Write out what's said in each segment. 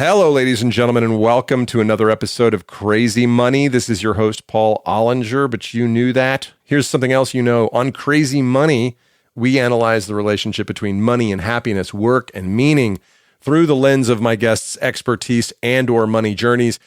Hello, ladies and gentlemen, and welcome to another episode of Crazy Money. This is your host, Paul Ollinger, but you knew that. Here's something else you know. On Crazy Money, we analyze the relationship between money and happiness, work and meaning through the lens of my guests' expertise and or money journeys.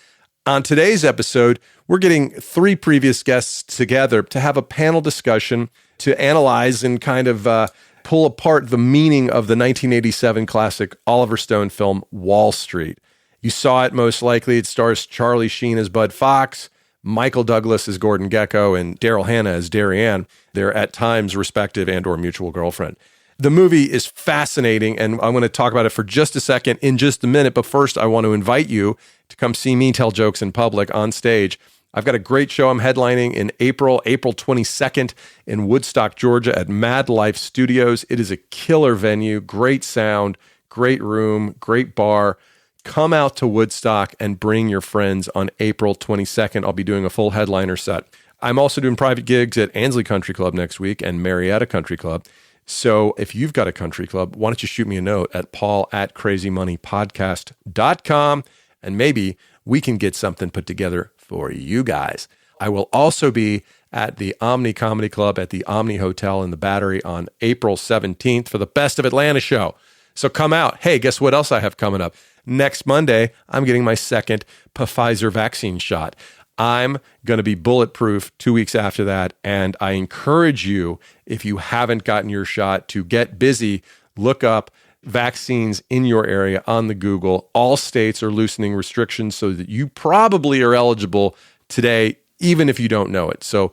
On today's episode, we're getting three previous guests together to have a panel discussion to analyze and kind of pull apart the meaning of the 1987 classic Oliver Stone film, Wall Street. You saw it most likely. It stars Charlie Sheen as Bud Fox, Michael Douglas as Gordon Gekko, and Darryl Hannah as Darrianne, their at times respective and or mutual girlfriend. The movie is fascinating, and I'm going to talk about it for just a second in just a minute, but first I want to invite you to come see me tell jokes in public on stage. I've got a great show I'm headlining in April 22nd in Woodstock, Georgia at Mad Life Studios. It is a killer venue, great sound, great room, great bar. Come out to Woodstock and bring your friends on April 22nd. I'll be doing a full headliner set. I'm also doing private gigs at Ansley Country Club next week and Marietta Country Club. So if you've got a country club, why don't you shoot me a note at paul@crazymoneypodcast.com, and maybe we can get something put together for you guys. I will also be at the Omni Comedy Club at the Omni Hotel in the Battery on April 17th for the Best of Atlanta show. So come out. Hey, guess what else I have coming up? Next Monday, I'm getting my second Pfizer vaccine shot. I'm going to be bulletproof 2 weeks after that, and I encourage you, if you haven't gotten your shot, to get busy, look up vaccines in your area on the Google. All states are loosening restrictions so that you probably are eligible today, even if you don't know it. So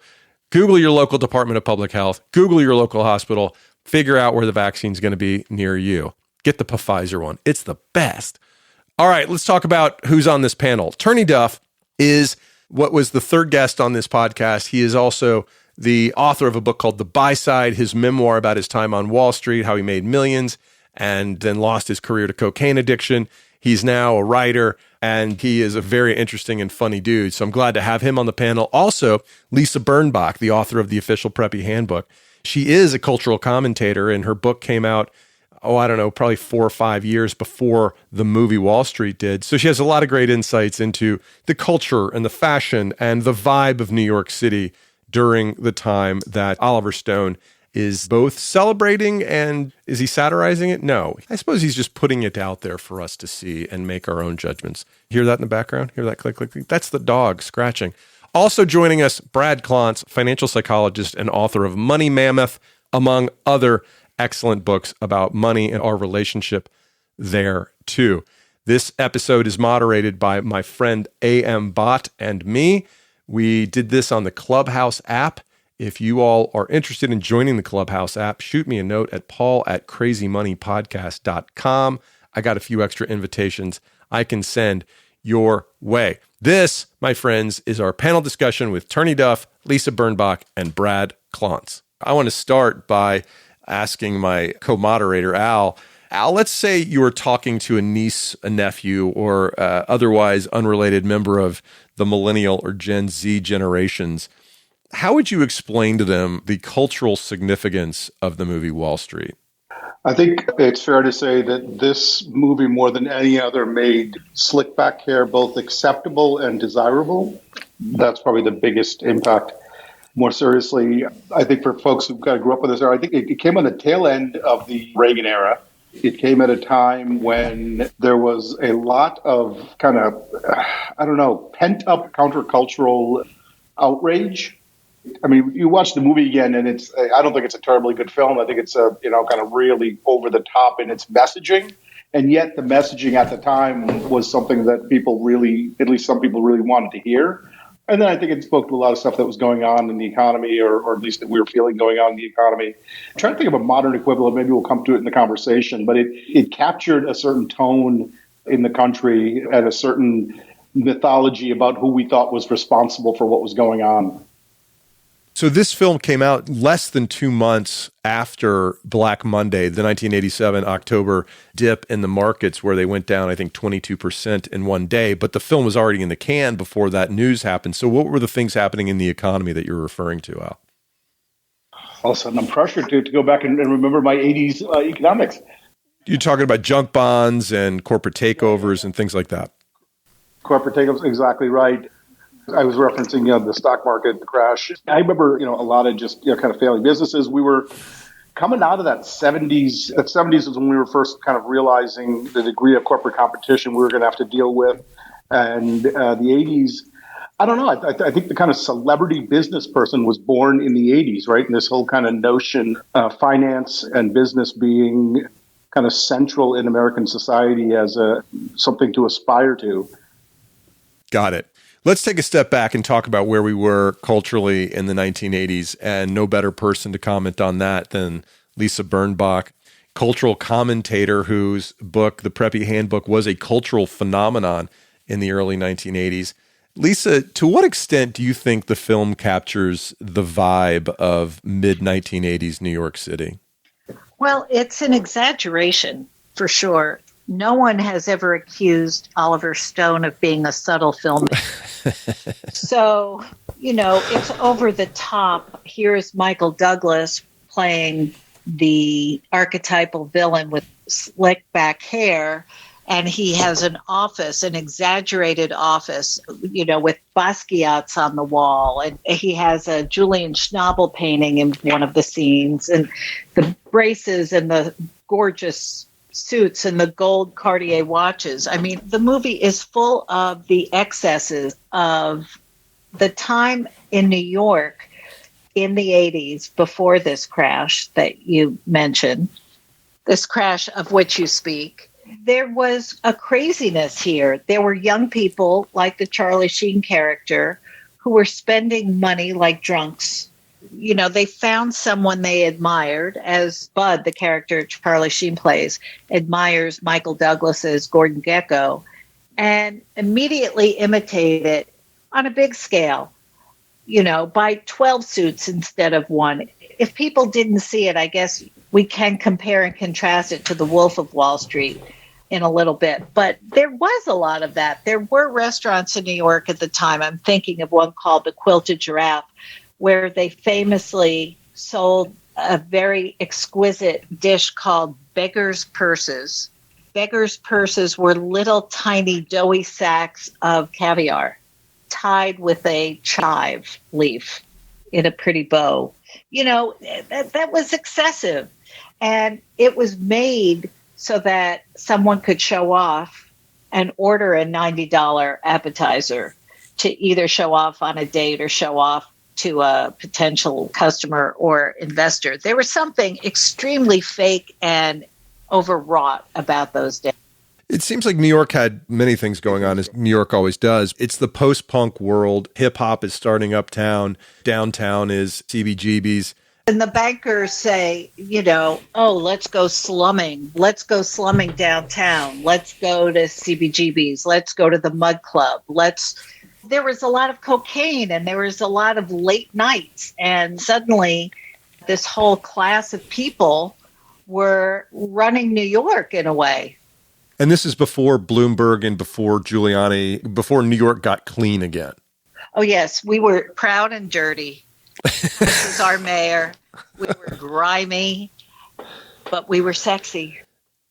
Google your local Department of Public Health, Google your local hospital, figure out where the vaccine is going to be near you. Get the Pfizer one. It's the best. All right, let's talk about who's on this panel. Turney Duff is what was the third guest on this podcast. He is also the author of a book called The Buy Side, his memoir about his time on Wall Street, how he made millions and then lost his career to cocaine addiction. He's now a writer, and he is a very interesting and funny dude. So I'm glad to have him on the panel. Also, Lisa Birnbach, the author of the official Preppy Handbook. She is a cultural commentator, and her book came out, probably 4 or 5 years before the movie Wall Street did. So she has a lot of great insights into the culture and the fashion and the vibe of New York City during the time that Oliver Stone is both celebrating and is he satirizing it? No. I suppose he's just putting it out there for us to see and make our own judgments. Hear that in the background? Hear that click, click, click? That's the dog scratching. Also joining us, Brad Klontz, financial psychologist and author of Money Mammoth, among other excellent books about money and our relationship there too. This episode is moderated by my friend A.M. Bhatt and me. We did this on the Clubhouse app. If you all are interested in joining the Clubhouse app, shoot me a note at paul@crazymoneypodcast.com. I got a few extra invitations I can send your way. This, my friends, is our panel discussion with Turney Duff, Lisa Birnbach, and Brad Klontz. I want to start by asking my co-moderator, Al, let's say you were talking to a niece, a nephew, or otherwise unrelated member of the millennial or Gen Z generations. How would you explain to them the cultural significance of the movie Wall Street? I think it's fair to say that this movie, more than any other, made slick back hair both acceptable and desirable. That's probably the biggest impact. More seriously, I think for folks who kind of grew up with this era, I think it came on the tail end of the Reagan era. It came at a time when there was a lot of kind of, pent-up countercultural outrage. I mean, you watch the movie again, and I don't think it's a terribly good film. I think it's kind of really over the top in its messaging. And yet the messaging at the time was something that people really, at least some people really wanted to hear. And then I think it spoke to a lot of stuff that was going on in the economy, or at least that we were feeling going on in the economy. I'm trying to think of a modern equivalent. Maybe we'll come to it in the conversation. But it captured a certain tone in the country and a certain mythology about who we thought was responsible for what was going on. So this film came out less than 2 months after Black Monday, the 1987 October dip in the markets where they went down, I think, 22% in one day. But the film was already in the can before that news happened. So what were the things happening in the economy that you're referring to, Al? All of a sudden, I'm pressured to go back and remember my 80s economics. You're talking about junk bonds and corporate takeovers and things like that. Corporate takeovers, exactly right. I was referencing, the stock market crash. I remember, a lot of just, kind of failing businesses. We were coming out of that 70s. That 70s is when we were first kind of realizing the degree of corporate competition we were going to have to deal with. And the 80s, I don't know. I think the kind of celebrity business person was born in the 80s, right? And this whole kind of notion of finance and business being kind of central in American society as something to aspire to. Got it. Let's take a step back and talk about where we were culturally in the 1980s, and no better person to comment on that than Lisa Birnbach, cultural commentator whose book, The Preppy Handbook, was a cultural phenomenon in the early 1980s. Lisa, to what extent do you think the film captures the vibe of mid-1980s New York City? Well, it's an exaggeration, for sure. No one has ever accused Oliver Stone of being a subtle filmmaker. So, it's over the top. Here's Michael Douglas playing the archetypal villain with slick back hair, and he has an office, an exaggerated office, with Basquiat's on the wall, and he has a Julian Schnabel painting in one of the scenes, and the braces and the gorgeous suits and the gold Cartier watches. I mean, the movie is full of the excesses of the time in New York in the 80s before this crash that you mentioned, this crash of which you speak. There was a craziness here. There were young people like the Charlie Sheen character who were spending money like drunks. They found someone they admired, as Bud, the character Charlie Sheen plays, admires Michael Douglas's Gordon Gekko, and immediately imitate it on a big scale, buy 12 suits instead of one. If people didn't see it, I guess we can compare and contrast it to The Wolf of Wall Street in a little bit. But there was a lot of that. There were restaurants in New York at the time. I'm thinking of one called the Quilted Giraffe, where they famously sold a very exquisite dish called beggar's purses. Beggar's purses were little tiny doughy sacks of caviar tied with a chive leaf in a pretty bow. That was excessive. And it was made so that someone could show off and order a $90 appetizer to either show off on a date or show off to a potential customer or investor. There was something extremely fake and overwrought about those days. It seems like New York had many things going on, as New York always does. It's the post-punk world. Hip-hop is starting uptown. Downtown is CBGB's. And the bankers say, let's go slumming. Let's go slumming downtown. Let's go to CBGB's. Let's go to the Mud Club. There was a lot of cocaine and there was a lot of late nights. And suddenly this whole class of people were running New York in a way. And this is before Bloomberg and before Giuliani, before New York got clean again. Oh, yes. We were proud and dirty. This is our mayor. We were grimy, but we were sexy.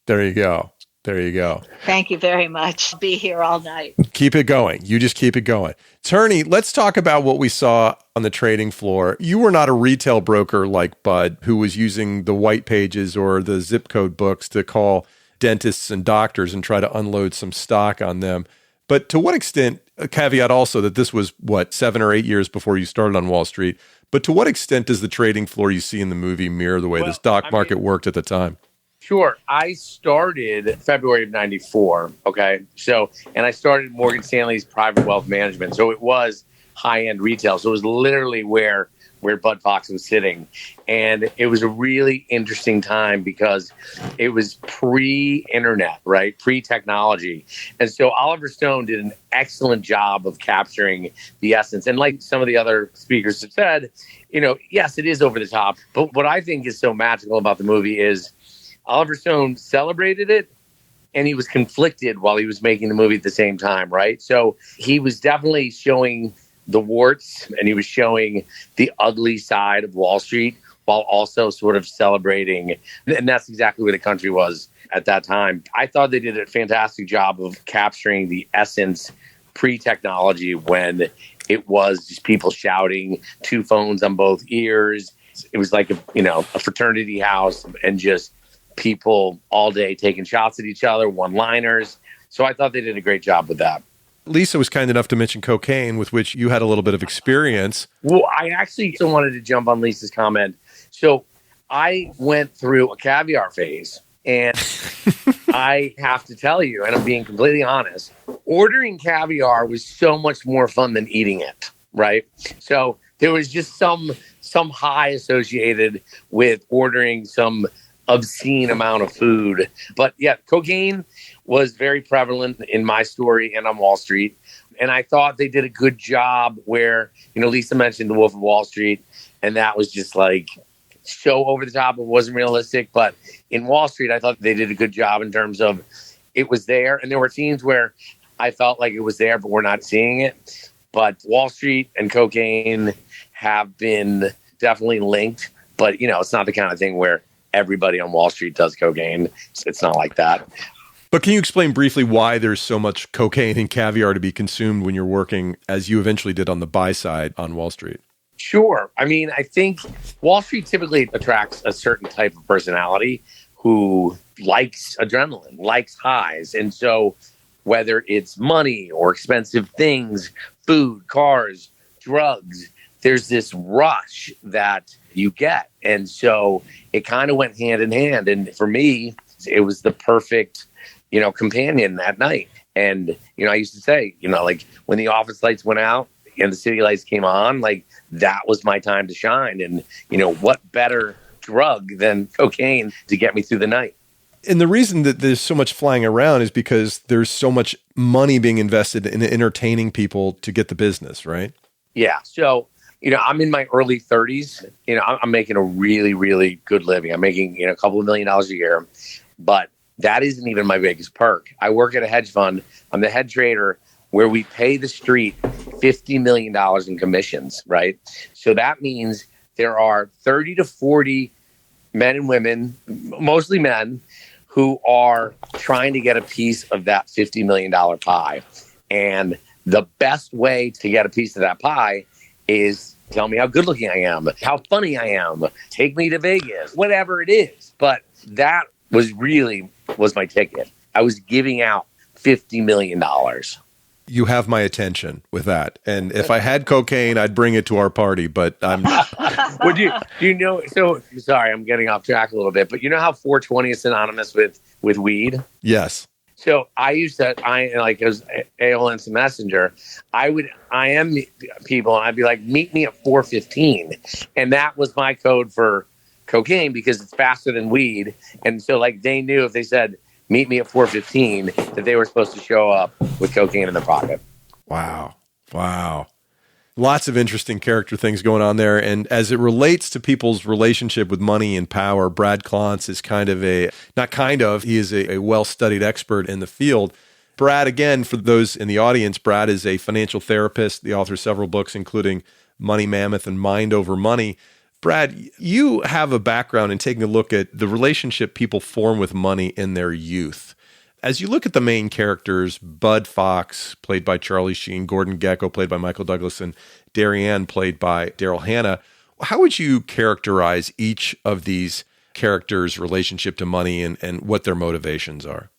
There you go. There you go. Thank you very much. Be here all night. Keep it going. You just keep it going. Turney, let's talk about what we saw on the trading floor. You were not a retail broker like Bud, who was using the white pages or the zip code books to call dentists and doctors and try to unload some stock on them. But to what extent, a caveat also that this was, 7 or 8 years before you started on Wall Street, but to what extent does the trading floor you see in the movie mirror the way the stock market worked at the time? Sure. I started February of 94. Okay. So, and I started Morgan Stanley's private wealth management. So it was high-end retail. So it was literally where Bud Fox was sitting. And it was a really interesting time because it was pre-internet, right? Pre-technology. And so Oliver Stone did an excellent job of capturing the essence. And like some of the other speakers have said, yes, it is over the top. But what I think is so magical about the movie is Oliver Stone celebrated it and he was conflicted while he was making the movie at the same time, right? So he was definitely showing the warts and he was showing the ugly side of Wall Street while also sort of celebrating. And that's exactly where the country was at that time. I thought they did a fantastic job of capturing the essence pre-technology when it was just people shouting, two phones on both ears. It was like a fraternity house and just people all day taking shots at each other, one-liners. So I thought they did a great job with that. Lisa was kind enough to mention cocaine, with which you had a little bit of experience. Well, I actually still wanted to jump on Lisa's comment. So I went through a caviar phase, and I have to tell you, and I'm being completely honest, ordering caviar was so much more fun than eating it, right? So there was just some high associated with ordering some obscene amount of food. But yeah, cocaine was very prevalent in my story and on Wall Street. And I thought they did a good job where, Lisa mentioned The Wolf of Wall Street, and that was just like so over the top. It wasn't realistic. But in Wall Street, I thought they did a good job in terms of it was there. And there were scenes where I felt like it was there, but we're not seeing it. But Wall Street and cocaine have been definitely linked. But, it's not the kind of thing where everybody on Wall Street does cocaine. It's not like that. But can you explain briefly why there's so much cocaine and caviar to be consumed when you're working, as you eventually did on the buy side on Wall Street? Sure. I mean, I think Wall Street typically attracts a certain type of personality who likes adrenaline, likes highs. And so whether it's money or expensive things, food, cars, drugs, there's this rush that you get. And so it kind of went hand in hand. And for me, it was the perfect, companion that night. And, I used to say, like when the office lights went out and the city lights came on, like that was my time to shine. And, what better drug than cocaine to get me through the night? And the reason that there's so much flying around is because there's so much money being invested in entertaining people to get the business, right? Yeah. So, I'm in my early 30s. I'm making a really, really good living. I'm making, a couple of $1 million a year, but that isn't even my biggest perk. I work at a hedge fund. I'm the head trader where we pay the street $50 million in commissions, right? So that means there are 30 to 40 men and women, mostly men, who are trying to get a piece of that $50 million pie. And the best way to get a piece of that pie is tell me how good looking I am, how funny I am, take me to Vegas, whatever it is. But that was my ticket. I was giving out $50 million. You have my attention with that. And if I had cocaine, I'd bring it to our party, but I'm... Well, do you know, so sorry, I'm getting off track a little bit, but you know how 420 is synonymous with weed? Yes. So I used to, as AOL Instant Messenger, I am people and I'd be like, meet me at 4:15. And that was my code for cocaine because it's faster than weed. And so they knew if they said, meet me at 4:15, that they were supposed to show up with cocaine in their pocket. Wow. Lots of interesting character things going on there. And as it relates to people's relationship with money and power, Brad Klontz is he is a well-studied expert in the field. Brad, again, for those in the audience, Brad is a financial therapist, the author of several books, including Money Mammoth and Mind Over Money. Brad, you have a background in taking a look at the relationship people form with money in their youth. As you look at the main characters, Bud Fox, played by Charlie Sheen, Gordon Gekko, played by Michael Douglas, and Darrianne, played by Darryl Hannah, how would you characterize each of these characters' relationship to money and what their motivations are?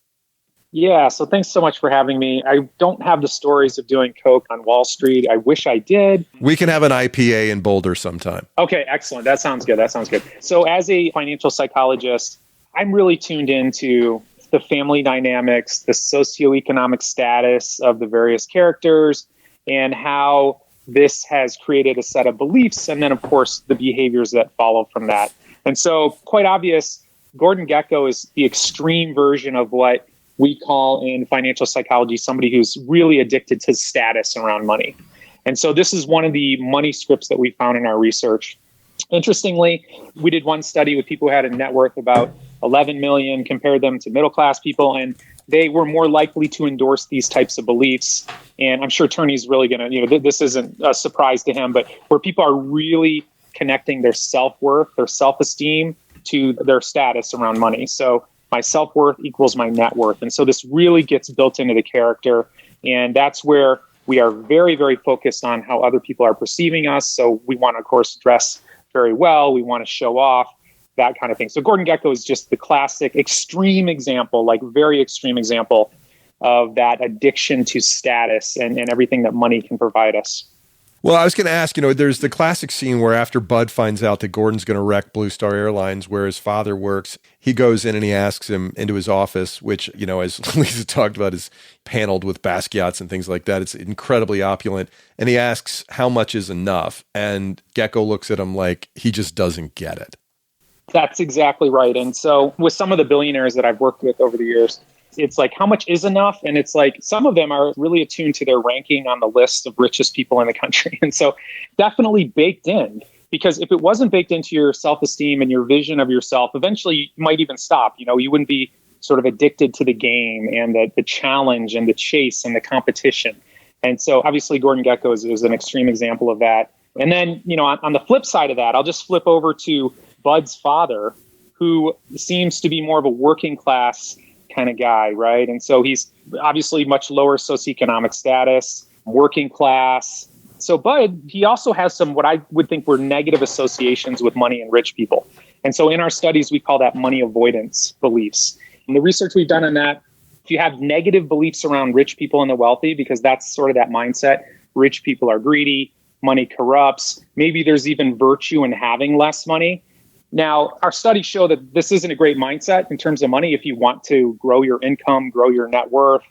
Yeah, so thanks so much for having me. I don't have the stories of doing coke on Wall Street. I wish I did. We can have an IPA in Boulder sometime. Okay, excellent. That sounds good. So as a financial psychologist, I'm really tuned into the family dynamics, the socioeconomic status of the various characters, and how this has created a set of beliefs, and then, of course, the behaviors that follow from that. And so, quite obvious, Gordon Gekko is the extreme version of what we call in financial psychology somebody who's really addicted to status around money. And so this is one of the money scripts that we found in our research. Interestingly, we did one study with people who had a net worth about 11 million, compared them to middle-class people, and they were more likely to endorse these types of beliefs. And I'm sure Turney's really going to, this isn't a surprise to him, but where people are really connecting their self-worth, their self-esteem to their status around money. So my self-worth equals my net worth. And so this really gets built into the character. And that's where we are very, very focused on how other people are perceiving us. So we want to, of course, dress very well. We want to show off, that kind of thing. So Gordon Gekko is just the classic extreme example, like very extreme example of that addiction to status and everything that money can provide us. Well, I was going to ask, there's the classic scene where after Bud finds out that Gordon's going to wreck Blue Star Airlines, where his father works, he goes in and he asks him into his office, which, as Lisa talked about, is paneled with Basquiat's and things like that. It's incredibly opulent. And he asks how much is enough. And Gekko looks at him like he just doesn't get it. That's exactly right. And so with some of the billionaires that I've worked with over the years, it's like, how much is enough? And it's like, some of them are really attuned to their ranking on the list of richest people in the country. And so definitely baked in, because if it wasn't baked into your self-esteem and your vision of yourself, eventually you might even stop. You wouldn't be sort of addicted to the game and the challenge and the chase and the competition. And so obviously Gordon Gekko is an extreme example of that. And then, on the flip side of that, I'll just flip over to Bud's father, who seems to be more of a working class kind of guy, right? And so he's obviously much lower socioeconomic status, working class. So Bud, he also has some what I would think were negative associations with money and rich people. And so in our studies, we call that money avoidance beliefs. And the research we've done on that, if you have negative beliefs around rich people and the wealthy, because that's sort of that mindset, rich people are greedy, money corrupts, maybe there's even virtue in having less money. Now, our studies show that this isn't a great mindset in terms of money if you want to grow your income, grow your net worth,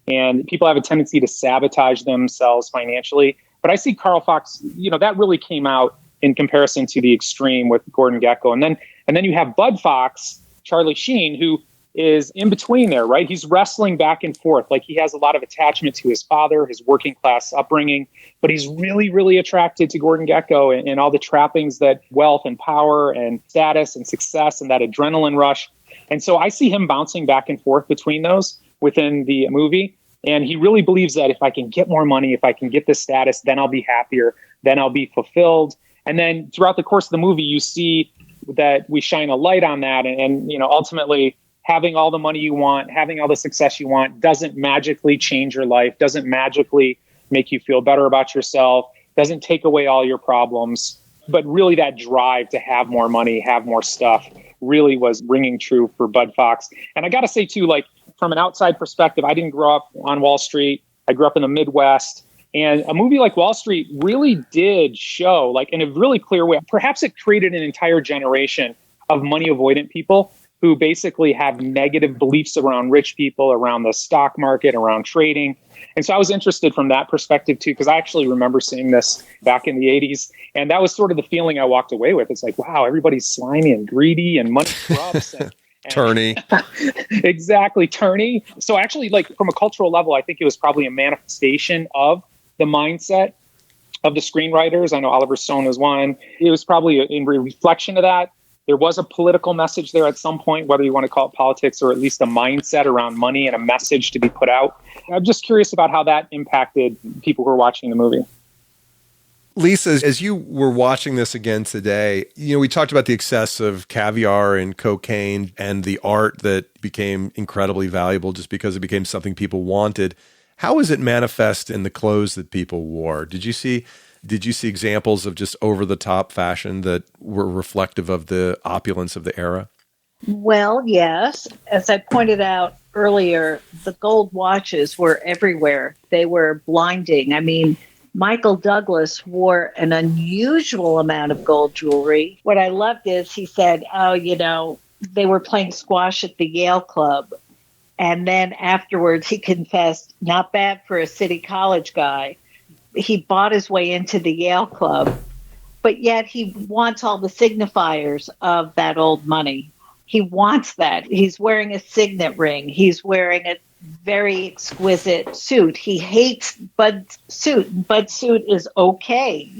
and people have a tendency to sabotage themselves financially. But I see Carl Fox, that really came out in comparison to the extreme with Gordon Gekko. And then you have Bud Fox, Charlie Sheen, who is in between there, right? He's wrestling back and forth. Like, he has a lot of attachment to his father, his working class upbringing, but he's really, really attracted to Gordon Gekko and all the trappings that wealth and power and status and success and that adrenaline rush. And so I see him bouncing back and forth between those within the movie. And he really believes that if I can get more money, if I can get this status, then I'll be happier, then I'll be fulfilled. And then throughout the course of the movie, you see that we shine a light on that. And ultimately, having all the money you want, having all the success you want doesn't magically change your life, doesn't magically make you feel better about yourself, doesn't take away all your problems. But really that drive to have more money, have more stuff really was ringing true for Bud Fox. And I got to say too, like, from an outside perspective, I didn't grow up on Wall Street. I grew up in the Midwest. And a movie like Wall Street really did show, like, in a really clear way, perhaps it created an entire generation of money avoidant people who basically have negative beliefs around rich people, around the stock market, around trading. And so I was interested from that perspective too, because I actually remember seeing this back in the 80s. And that was sort of the feeling I walked away with. It's like, wow, everybody's slimy and greedy and money corrupts. And Turney. Exactly, Turney. So actually, like, from a cultural level, I think it was probably a manifestation of the mindset of the screenwriters. I know Oliver Stone was one. It was probably in reflection of that. There was a political message there at some point, whether you want to call it politics or at least a mindset around money and a message to be put out. I'm just curious about how that impacted people who were watching the movie. Lisa, as you were watching this again today, we talked about the excess of caviar and cocaine and the art that became incredibly valuable just because it became something people wanted. How was it manifest in the clothes that people wore? Did you see examples of just over-the-top fashion that were reflective of the opulence of the era? Well, yes. As I pointed out earlier, the gold watches were everywhere. They were blinding. I mean, Michael Douglas wore an unusual amount of gold jewelry. What I loved is he said, they were playing squash at the Yale Club. And then afterwards, he confessed, not bad for a city college guy. He bought his way into the Yale Club, but yet he wants all the signifiers of that old money. He wants that. He's wearing a signet ring. He's wearing a very exquisite suit. He hates Bud's suit. Bud's suit is okay,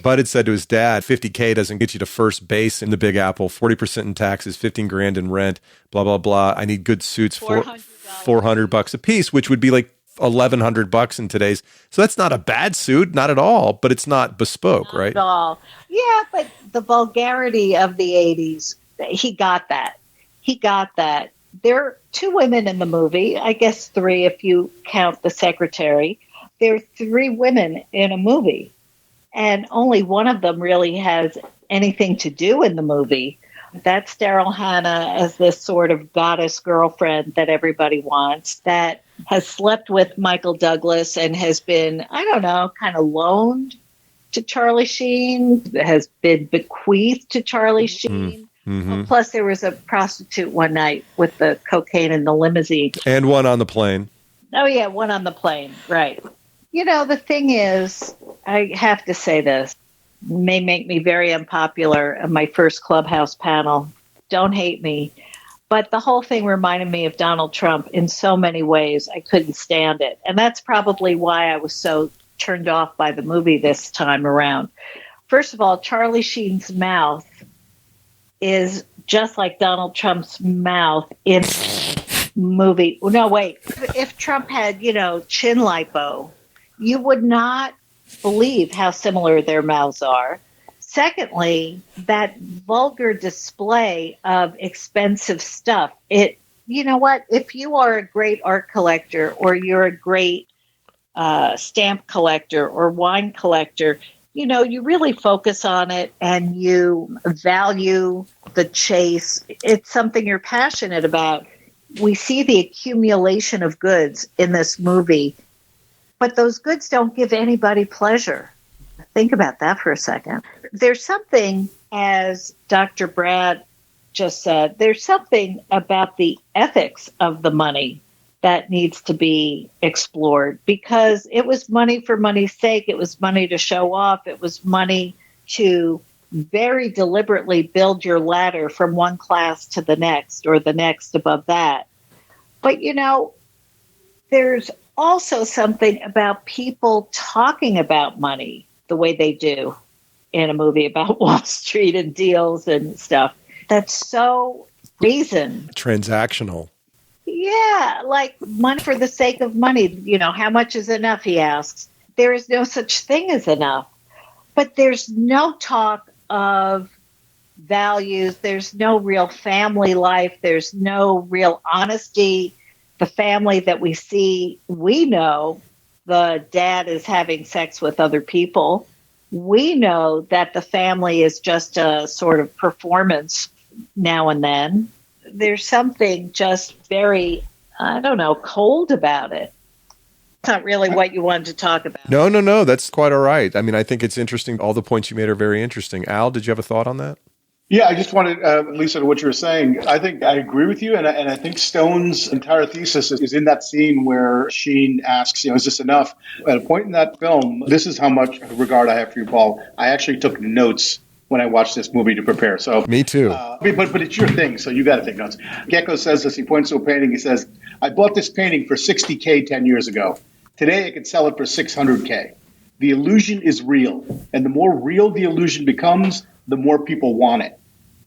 Bud had said to his dad, $50K doesn't get you to first base in the Big Apple, 40% in taxes, $15,000 in rent, blah, blah, blah. I need good suits for $400 a piece, which would be like $1,100 in today's. So that's not a bad suit, not at all, but it's not bespoke, right? Not at all. Yeah, but the vulgarity of the 80s, he got that. there are two women in the movie, I guess three if you count the secretary. There are three women in a movie, and only one of them really has anything to do in the movie. That's Darryl Hannah as this sort of goddess girlfriend that everybody wants, that has slept with Michael Douglas and has been, I don't know, kind of loaned to Charlie Sheen, has been bequeathed to Charlie Sheen. Mm-hmm. Plus, there was a prostitute one night with the cocaine in the limousine. And one on the plane. Oh, yeah, one on the plane, right. You know, the thing is, I have to say this, may make me very unpopular at my first Clubhouse panel. Don't hate me. But the whole thing reminded me of Donald Trump in so many ways. I couldn't stand it. And that's probably why I was so turned off by the movie this time around. First of all, Charlie Sheen's mouth is just like Donald Trump's mouth in movie. No, wait. If Trump had, chin lipo, you would not believe how similar their mouths are. Secondly, that vulgar display of expensive stuff. You know what? If you are a great art collector or you're a great stamp collector or wine collector, you really focus on it and you value the chase. It's something you're passionate about. We see the accumulation of goods in this movie, but those goods don't give anybody pleasure. Think about that for a second. There's something, as Dr. Brad just said, there's something about the ethics of the money that needs to be explored, because it was money for money's sake. It was money to show off. It was money to very deliberately build your ladder from one class to the next or the next above that. But, there's also something about people talking about money the way they do in a movie about Wall Street and deals and stuff. That's so brazen. Transactional. Yeah, like money for the sake of money. How much is enough, he asks. There is no such thing as enough. But there's no talk of values. There's no real family life. There's no real honesty. The family that we see, we know the dad is having sex with other people. We know that the family is just a sort of performance now and then. There's something just very, cold about it. It's not really what you wanted to talk about. No. That's quite all right. I mean, I think it's interesting. All the points you made are very interesting. Al, did you have a thought on that? Yeah, I just wanted, Lisa, to what you were saying. I think I agree with you. And I think Stone's entire thesis is in that scene where Sheen asks, is this enough? At a point in that film, this is how much regard I have for you, Paul. I actually took notes when I watched this movie to prepare. So me too. But it's your thing, so you got to take notes. Gecko says this. He points to a painting. He says, I bought this painting for $60K 10 years ago. Today I could sell it for $600K. The illusion is real. And the more real the illusion becomes, the more people want it.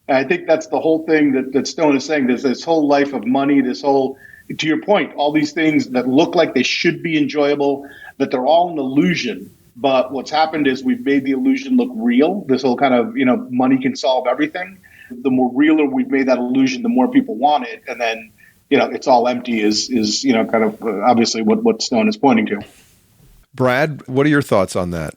And I think that's the whole thing that Stone is saying. There's this whole life of money, this whole, to your point, all these things that look like they should be enjoyable, that they're all an illusion. But what's happened is we've made the illusion look real. This whole kind of, money can solve everything. The more realer we've made that illusion, the more people want it. And then, it's all empty is kind of obviously what Stone is pointing to. Brad, what are your thoughts on that?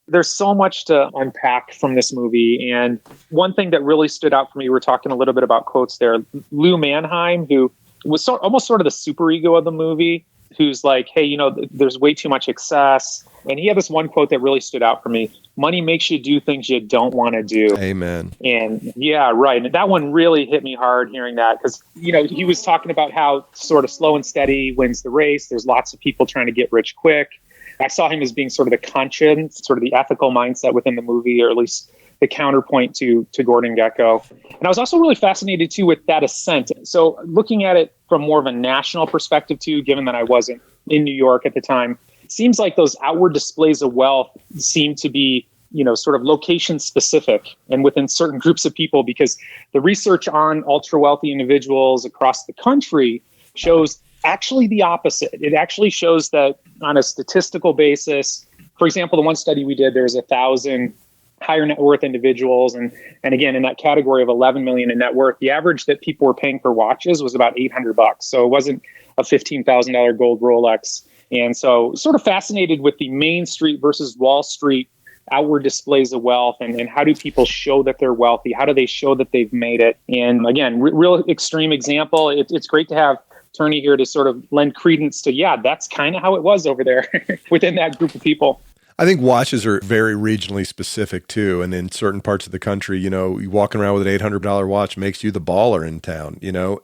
There's so much to unpack from this movie. And one thing that really stood out for me, we're talking a little bit about quotes there. Lou Manheim, who was almost sort of the superego of the movie, who's like, hey, there's way too much excess. And he had this one quote that really stood out for me. Money makes you do things you don't want to do. Amen. And yeah, right. And that one really hit me hard hearing that, because, he was talking about how sort of slow and steady wins the race. There's lots of people trying to get rich quick. I saw him as being sort of the conscience, sort of the ethical mindset within the movie, or at least the counterpoint to Gordon Gekko. And I was also really fascinated, too, with that ascent. So looking at it from more of a national perspective, too, given that I wasn't in New York at the time, it seems like those outward displays of wealth seem to be, sort of location specific and within certain groups of people, because the research on ultra wealthy individuals across the country shows actually the opposite. It actually shows that on a statistical basis, for example, the one study we did, there was 1,000 higher net worth individuals. And again, in that category of 11 million in net worth, the average that people were paying for watches was about $800. So it wasn't a $15,000 gold Rolex. And so sort of fascinated with the Main Street versus Wall Street outward displays of wealth, and how do people show that they're wealthy? How do they show that they've made it? And again, real extreme example. It's great to have Turney here to sort of lend credence to, yeah, that's kind of how it was over there within that group of people. I think watches are very regionally specific too. And in certain parts of the country, you walking around with an $800 watch makes you the baller in town,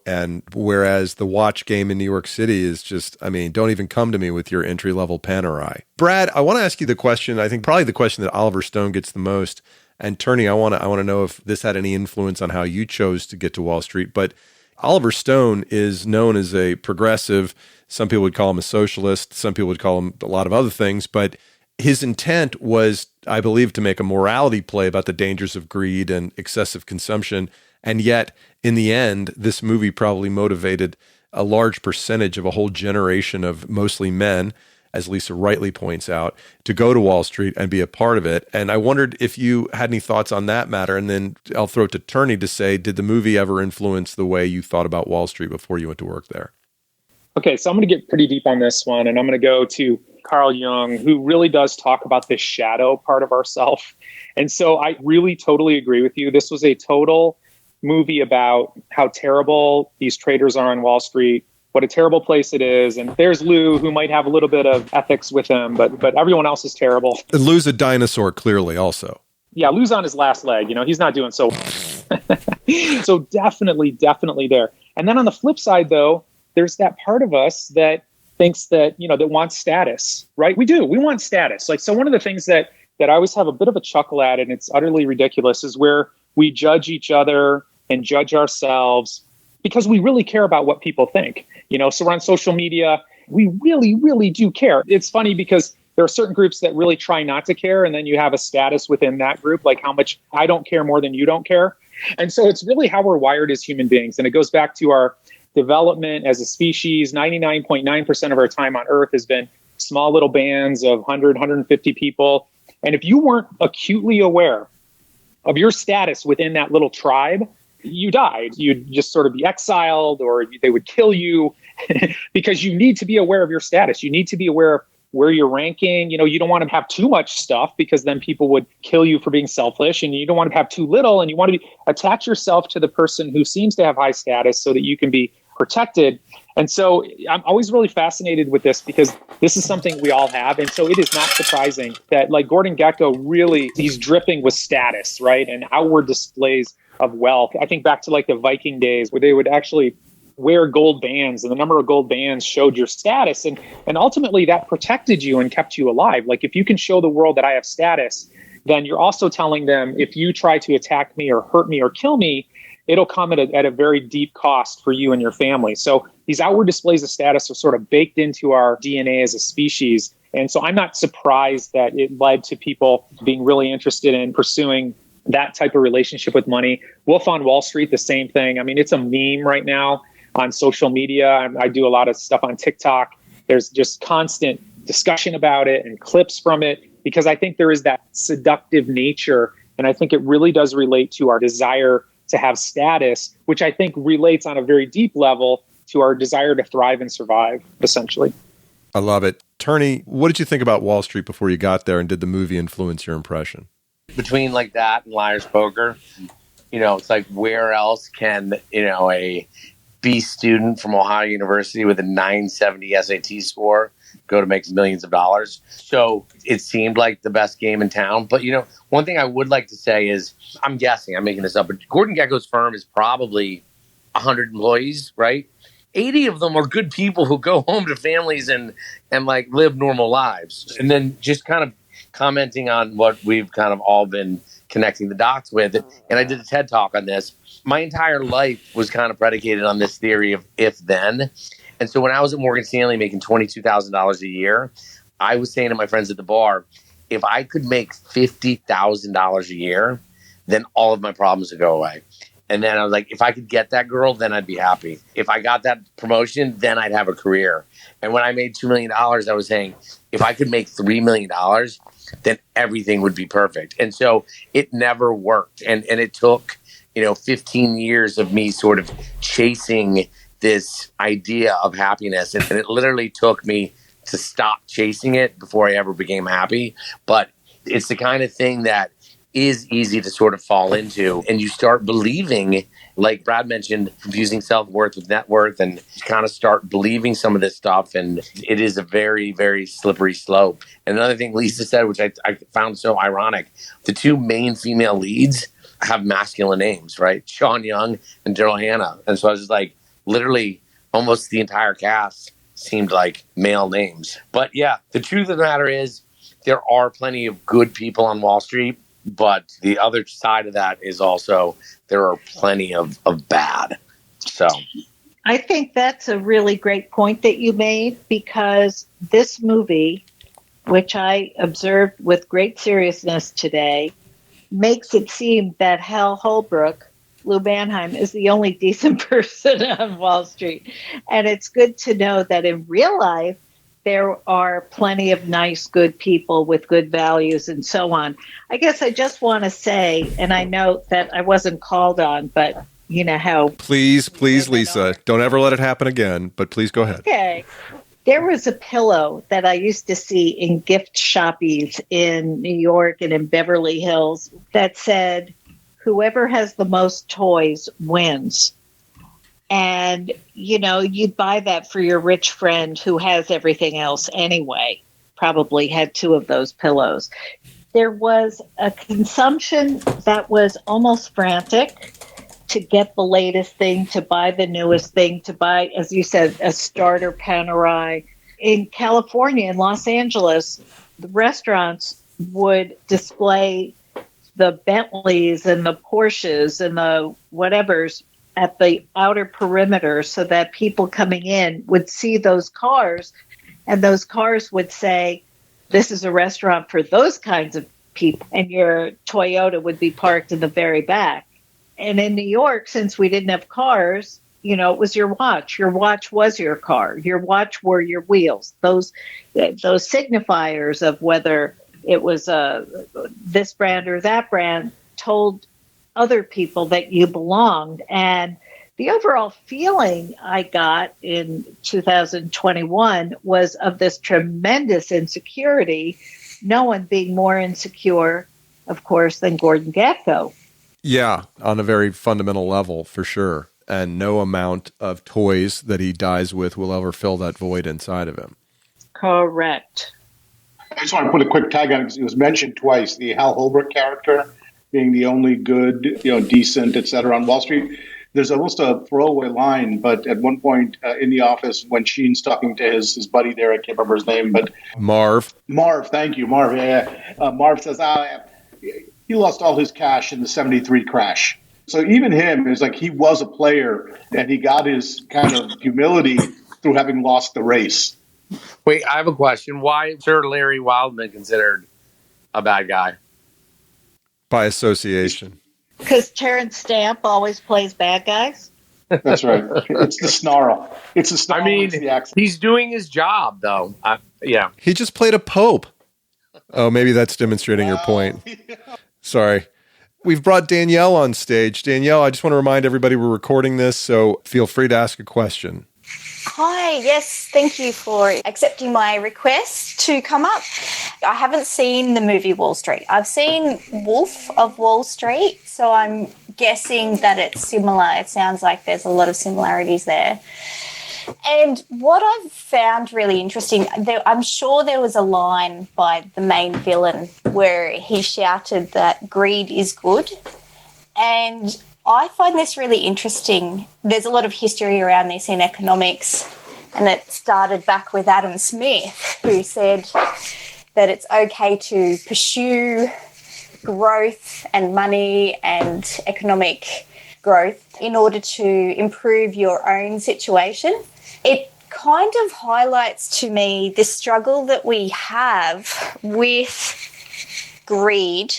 and whereas the watch game in New York City is just, don't even come to me with your entry-level Panerai. Brad, I want to ask you the question, I think probably the question that Oliver Stone gets the most. And Turney, I want to know if this had any influence on how you chose to get to Wall Street. But Oliver Stone is known as a progressive. Some people would call him a socialist. Some people would call him a lot of other things, but his intent was, I believe, to make a morality play about the dangers of greed and excessive consumption. And yet, in the end, this movie probably motivated a large percentage of a whole generation of mostly men, as Lisa rightly points out, to go to Wall Street and be a part of it. And I wondered if you had any thoughts on that matter. And then I'll throw it to Turney to say, did the movie ever influence the way you thought about Wall Street before you went to work there? Okay, so I'm going to get pretty deep on this one, and I'm going to go to Carl Jung, who really does talk about this shadow part of ourself. And so I really totally agree with you. This was a total movie about how terrible these traders are on Wall Street, what a terrible place it is. And there's Lou, who might have a little bit of ethics with him, but everyone else is terrible. Lou's a dinosaur, clearly, also. Yeah, Lou's on his last leg. He's not doing so well. So definitely there. And then on the flip side, though, there's that part of us that thinks that, that wants status, right? We do. We want status. So one of the things that I always have a bit of a chuckle at, and it's utterly ridiculous, is where we judge each other and judge ourselves because we really care about what people think. So we're on social media. We really, really do care. It's funny because there are certain groups that really try not to care. And then you have a status within that group, like how much I don't care more than you don't care. And so it's really how we're wired as human beings. And it goes back to our development as a species. 99.9% of our time on Earth has been small little bands of 100, 150 people. And if you weren't acutely aware of your status within that little tribe, you died. You'd just sort of be exiled, or they would kill you because you need to be aware of your status. You need to be aware of where you're ranking. You don't want to have too much stuff because then people would kill you for being selfish, and you don't want to have too little, and you want to attach yourself to the person who seems to have high status so that you can be protected. And so I'm always really fascinated with this because this is something we all have. And so it is not surprising that Gordon Gekko really, he's dripping with status, right? And outward displays of wealth. I think back to the Viking days where they would actually wear gold bands, and the number of gold bands showed your status. And ultimately that protected you and kept you alive. If you can show the world that I have status, then you're also telling them, if you try to attack me or hurt me or kill me, it'll come at a very deep cost for you and your family. So these outward displays of status are sort of baked into our DNA as a species. And so I'm not surprised that it led to people being really interested in pursuing that type of relationship with money. Wolf on Wall Street, the same thing. It's a meme right now on social media. I do a lot of stuff on TikTok. There's just constant discussion about it and clips from it because I think there is that seductive nature. And I think it really does relate to our desire to have status, which I think relates on a very deep level to our desire to thrive and survive, essentially. I love it. Turney, what did you think about Wall Street before you got there, and did the movie influence your impression? Between that and Liar's Poker, it's where else can, a B student from Ohio University with a 970 SAT score go to make millions of dollars? So it seemed like the best game in town. But, one thing I would like to say is, I'm guessing, I'm making this up, but Gordon Gekko's firm is probably 100 employees, right? 80 of them are good people who go home to families and live normal lives. And then just kind of commenting on what we've kind of all been connecting the dots with. And I did a TED Talk on this. My entire life was kind of predicated on this theory of if then. And so when I was at Morgan Stanley making $22,000 a year, I was saying to my friends at the bar, if I could make $50,000 a year, then all of my problems would go away. And then I was like, if I could get that girl, then I'd be happy. If I got that promotion, then I'd have a career. And when I made $2 million, I was saying, if I could make $3 million, then everything would be perfect. And so it never worked. And it took, 15 years of me sort of chasing this idea of happiness. And it literally took me to stop chasing it before I ever became happy. But it's the kind of thing that is easy to sort of fall into. And you start believing, like Brad mentioned, confusing self-worth with net worth, and you kind of start believing some of this stuff. And it is a very, very slippery slope. And another thing Lisa said, which I found so ironic, the two main female leads have masculine names, right? Sean Young and Darryl Hannah. And so I was just like, literally almost the entire cast seemed like male names. But yeah, the truth of the matter is there are plenty of good people on Wall Street, but the other side of that is also there are plenty of bad. So I think that's a really great point that you made, because this movie, which I observed with great seriousness today, makes it seem that Hal Holbrook, Lou Manheim, is the only decent person on Wall Street. And it's good to know that in real life, there are plenty of nice, good people with good values and so on. I guess I just want to say, and I know that I wasn't called on, but you know how... Please, Lisa, don't ever let it happen again, but please go ahead. Okay. There was a pillow that I used to see in gift shoppies in New York and in Beverly Hills that said, whoever has the most toys wins. And, you'd buy that for your rich friend who has everything else anyway, probably had two of those pillows. There was a consumption that was almost frantic to get the latest thing, to buy the newest thing, to buy, as you said, a starter Panerai. In California, in Los Angeles, the restaurants would display the Bentleys and the Porsches and the whatevers at the outer perimeter so that people coming in would see those cars, and those cars would say, this is a restaurant for those kinds of people, and your Toyota would be parked in the very back. And in New York, since we didn't have cars, it was your watch. Your watch was your car. Your watch were your wheels. Those signifiers of whether it was this brand or that brand told other people that you belonged. And the overall feeling I got in 2021 was of this tremendous insecurity, no one being more insecure, of course, than Gordon Gekko. Yeah, on a very fundamental level, for sure. And no amount of toys that he dies with will ever fill that void inside of him. Correct. I just want to put a quick tag on it because it was mentioned twice, the Hal Holbrook character being the only good, decent, et cetera, on Wall Street. There's almost a throwaway line, but at one point in the office when Sheen's talking to his buddy there, I can't remember his name, but... Marv, thank you, Marv. Yeah. Marv says, he lost all his cash in the 73 crash. So even him is like he was a player, and he got his kind of humility through having lost the race. Wait, I have a question. Why is Sir Larry Wildman considered a bad guy? By association. Because Terrence Stamp always plays bad guys. That's right. It's the snarl. It's the snarl. I mean, the accent. He's doing his job, though. Yeah. He just played a pope. Oh, maybe that's demonstrating your point. Sorry. We've brought Danielle on stage. Danielle, I just want to remind everybody we're recording this, so feel free to ask a question. Hi, yes, thank you for accepting my request to come up. I haven't seen the movie Wall Street. I've seen Wolf of Wall Street, so I'm guessing that it's similar. It sounds like there's a lot of similarities there. And what I've found really interesting, I'm sure there was a line by the main villain where he shouted that greed is good. And I find this really interesting. There's a lot of history around this in economics, and it started back with Adam Smith, who said that it's okay to pursue growth and money and economic growth in order to improve your own situation. It kind of highlights to me the struggle that we have with greed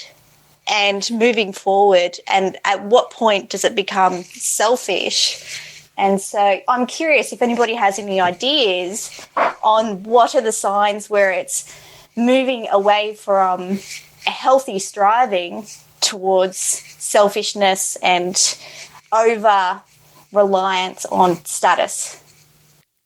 and moving forward, and at what point does it become selfish? And so I'm curious if anybody has any ideas on what are the signs where it's moving away from a healthy striving towards selfishness and over reliance on status.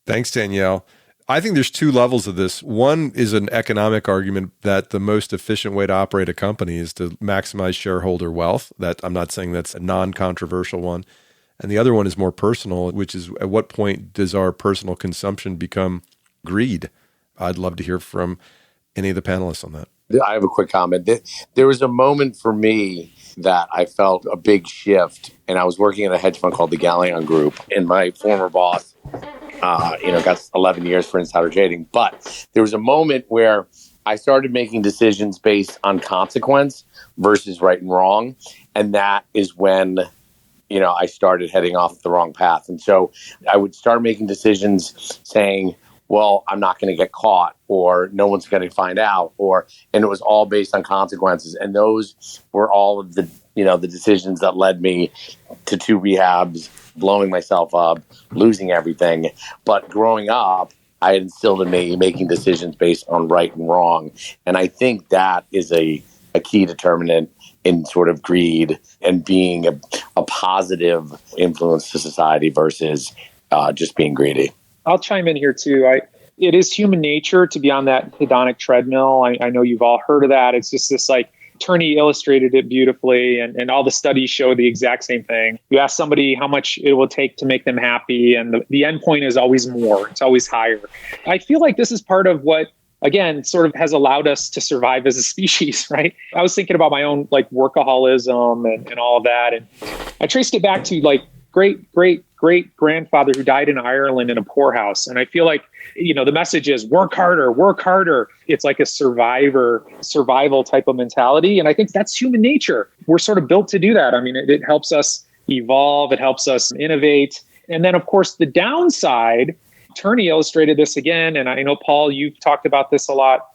Thanks, Danielle. I think there's two levels of this. One is an economic argument that the most efficient way to operate a company is to maximize shareholder wealth. That I'm not saying that's a non-controversial one. And the other one is more personal, which is at what point does our personal consumption become greed? I'd love to hear from any of the panelists on that. I have a quick comment. There was a moment for me that I felt a big shift, and I was working at a hedge fund called the Galleon Group, and my former boss, got 11 years for insider trading. But there was a moment where I started making decisions based on consequence versus right and wrong, and that is when I started heading off the wrong path. And so I would start making decisions saying, well, I'm not going to get caught, or no one's going to find out, and it was all based on consequences. And those were all of the decisions that led me to 2 rehabs, blowing myself up, losing everything. But growing up, I had instilled in me making decisions based on right and wrong. And I think that is a key determinant in sort of greed and being a positive influence to society versus just being greedy. I'll chime in here too. It is human nature to be on that hedonic treadmill. I know you've all heard of that. It's just this Turney illustrated it beautifully, and all the studies show the exact same thing. You ask somebody how much it will take to make them happy, and the end point is always more. It's always higher. I feel like this is part of what, again, sort of has allowed us to survive as a species, right? I was thinking about my own workaholism and all of that, and I traced it back to great grandfather who died in Ireland in a poorhouse. And I feel like, the message is work harder, work harder. It's like a survival type of mentality. And I think that's human nature. We're sort of built to do that. I mean, it helps us evolve. It helps us innovate. And then, of course, the downside, Turney illustrated this again. And I know, Paul, you've talked about this a lot.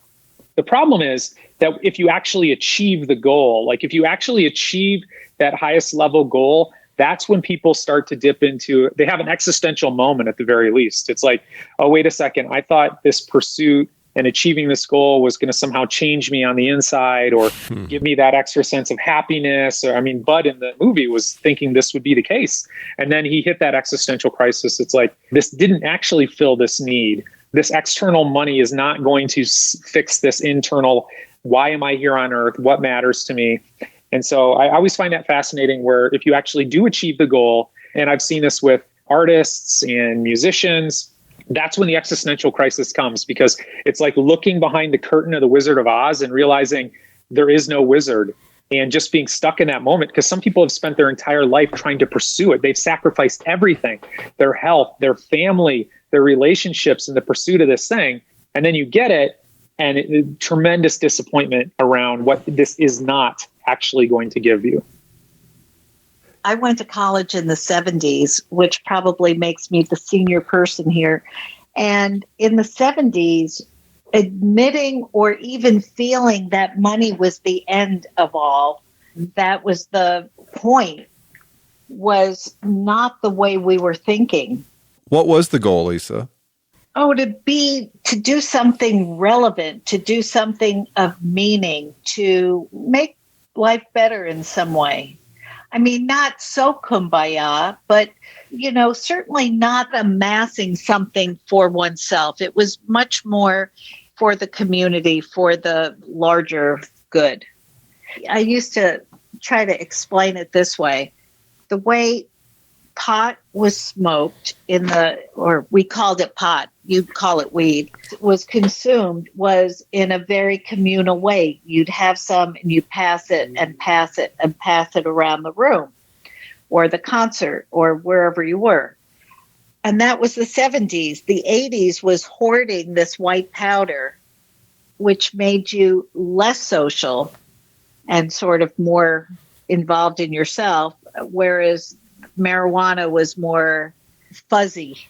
The problem is that if you actually achieve the goal, if you actually achieve that highest level goal, that's when people start to dip into, they have an existential moment at the very least. It's like, oh, wait a second. I thought this pursuit and achieving this goal was going to somehow change me on the inside or give me that extra sense of happiness. Bud in the movie was thinking this would be the case. And then he hit that existential crisis. It's like, this didn't actually fill this need. This external money is not going to fix this internal, why am I here on earth? What matters to me? And so I always find that fascinating where if you actually do achieve the goal, and I've seen this with artists and musicians, that's when the existential crisis comes, because it's like looking behind the curtain of the Wizard of Oz and realizing there is no wizard, and just being stuck in that moment, because some people have spent their entire life trying to pursue it. They've sacrificed everything, their health, their family, their relationships in the pursuit of this thing. And then you get it, and tremendous disappointment around what this is not actually going to give you. I went to college in the 70s, which probably makes me the senior person here. And in the 70s, admitting or even feeling that money was the end of all, that was the point, was not the way we were thinking. What was the goal, Lisa? To do something relevant, to do something of meaning, to make life better in some way. I mean, not so kumbaya, but, certainly not amassing something for oneself. It was much more for the community, for the larger good. I used to try to explain it this way. The way pot was smoked or we called it pot, you'd call it weed, was consumed was in a very communal way. You'd have some and you pass it and pass it and pass it around the room or the concert or wherever you were. And that was the 70s. The 80s was hoarding this white powder, which made you less social and sort of more involved in yourself, whereas marijuana was more fuzzy.